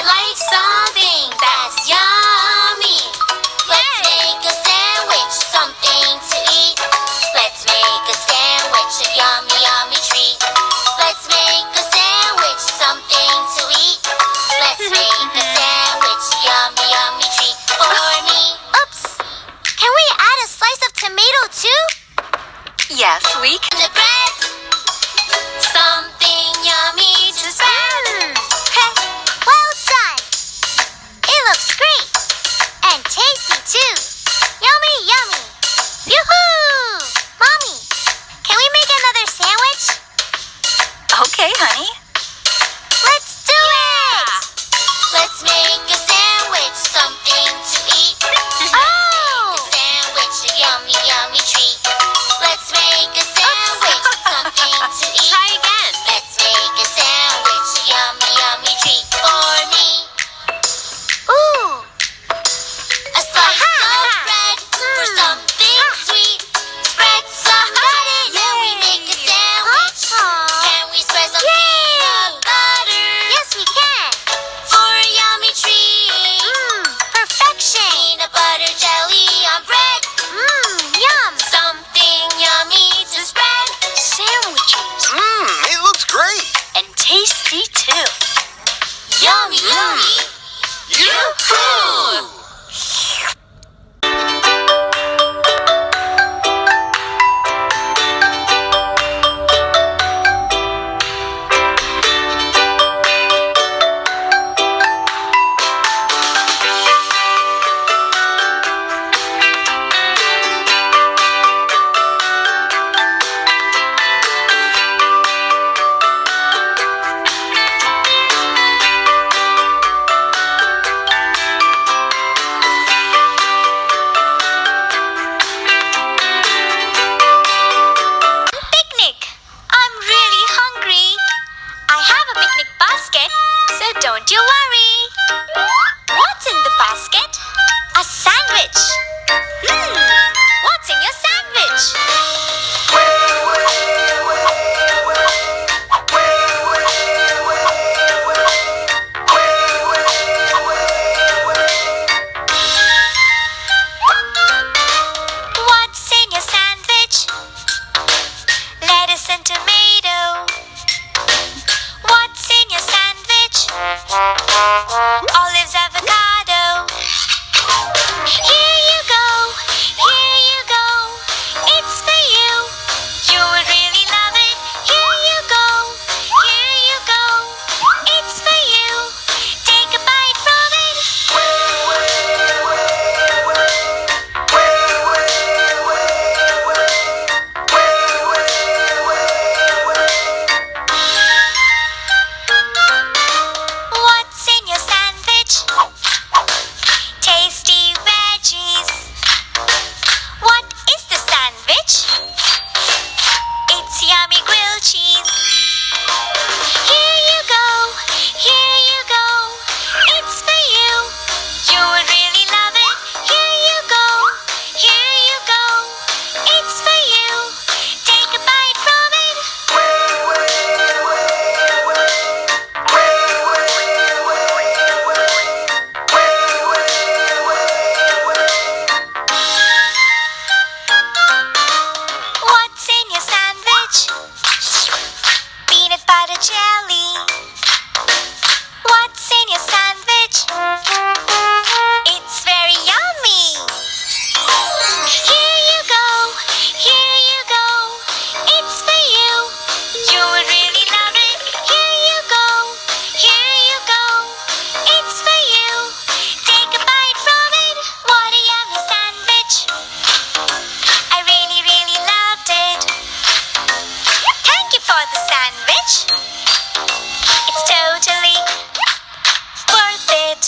like something that's yummy. Let's make a sandwich, something to eat. Let's make a sandwich, a yummy, yummy treat. Let's make a sandwich, something to eat. Let's make a sandwich, yummy, yummy treat for me. Oops! Can we add a slice of tomato too? Yes, we can. The bread, something yummy to spread. Well done! It looks great and tasty too. Yummy, yummy! Yoo-hoo! Mommy, can we make another sandwich? Okay, honey. Let's do it! Let's make a sandwich, something to eat. Oh! Let's make a sandwich, a yummy, yummy treat. Let's make a sandwich, something to eat. Try again. Let's make a sandwich, a yummy, yummy treat for me. Ooh! A slice of bread for something sweet. Spread some butter, then we make a sandwich. Can we spread some peanut butter? Yes, we can. For a yummy treat. Perfection. Peanut butter jelly on bread. Yum. Something yummy to spread. Sandwiches. It looks great. And tasty too. Yummy, yummy. Yoo-hoo! Picnic. I'm really hungry. I have a picnic basket, so don't you worry. What's in the basket? A sandwich. What's in your sandwich? What's in your sandwich? Lettuce and tomato. What's in your sandwich? Olives, avocado. Here you go, here you go. It's for you. You would really love it. Here you go, here you go. It's for you. Take a bite from it. What's in your sandwich? Tasty veggies. What is the sandwich? It's yummy grilled cheese. Here you go, here you go. It's for you. You would really love it. Here you go, here you go. It's for you. Take a bite from it. What's in your sandwich? Peanut butter jelly. What's in your sandwich? It's very yummy. Here you go, here you go. It's for you. You would really love it. Here you go, here you go. It's for you. Take a bite from it. What a yummy sandwich. I really, really loved it. Thank you for the sandwich. It's totally worth it.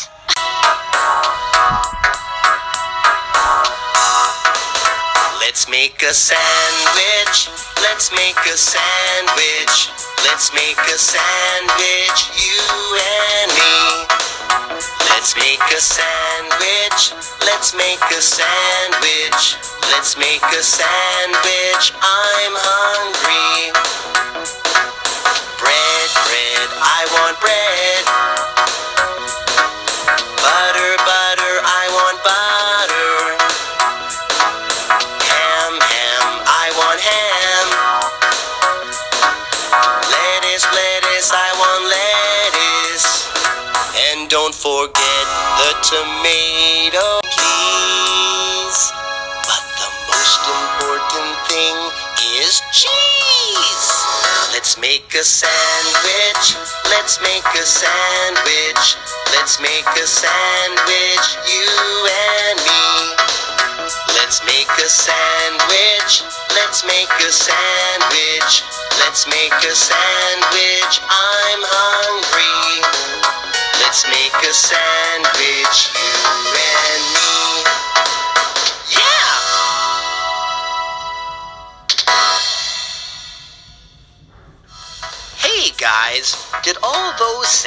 Let's make a sandwich. Let's make a sandwich. Let's make a sandwich, you and me. Let's make a sandwich. Let's make a sandwich. Let's make a sandwich. I'm hungry. Bread, bread, I want bread. don't forget the tomato, please. But the most important thing is cheese. Let's make a sandwich. Let's make a sandwich. Let's make a sandwich, you and me. Let's make a sandwich. Let's make a sandwich. Let's make a sandwich. I'm hungry. Let's make a sandwich, you and me. Yeah! Hey guys, did all those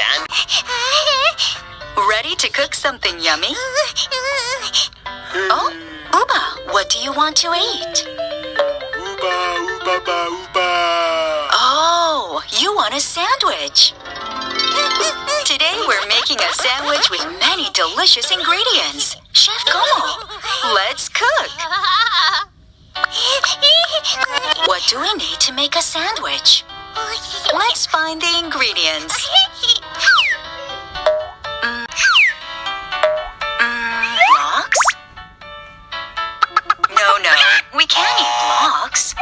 Ready to cook something yummy? Oh, Uba, what do you want to eat? Uba, uba, ba, uba. Oh, you want a sandwich. Today we're making a sandwich with many delicious ingredients. Chef Como, let's cook. What do we need to make a sandwich? Let's find the ingredients. Blocks? No, we can't eat blocks.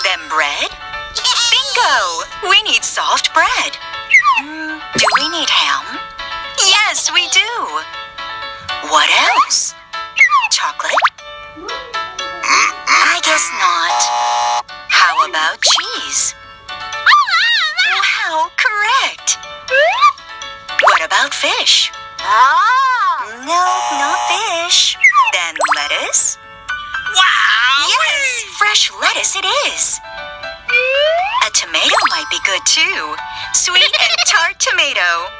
Then bread? Bingo! We need soft bread. Do we need ham? Yes, we do. What else? Chocolate? I guess not. How about cheese? Wow, correct. What about fish? No, not fish. Then lettuce? Wow! Yes, fresh lettuce it is. A tomato might be good too. Sweet and tart tomato.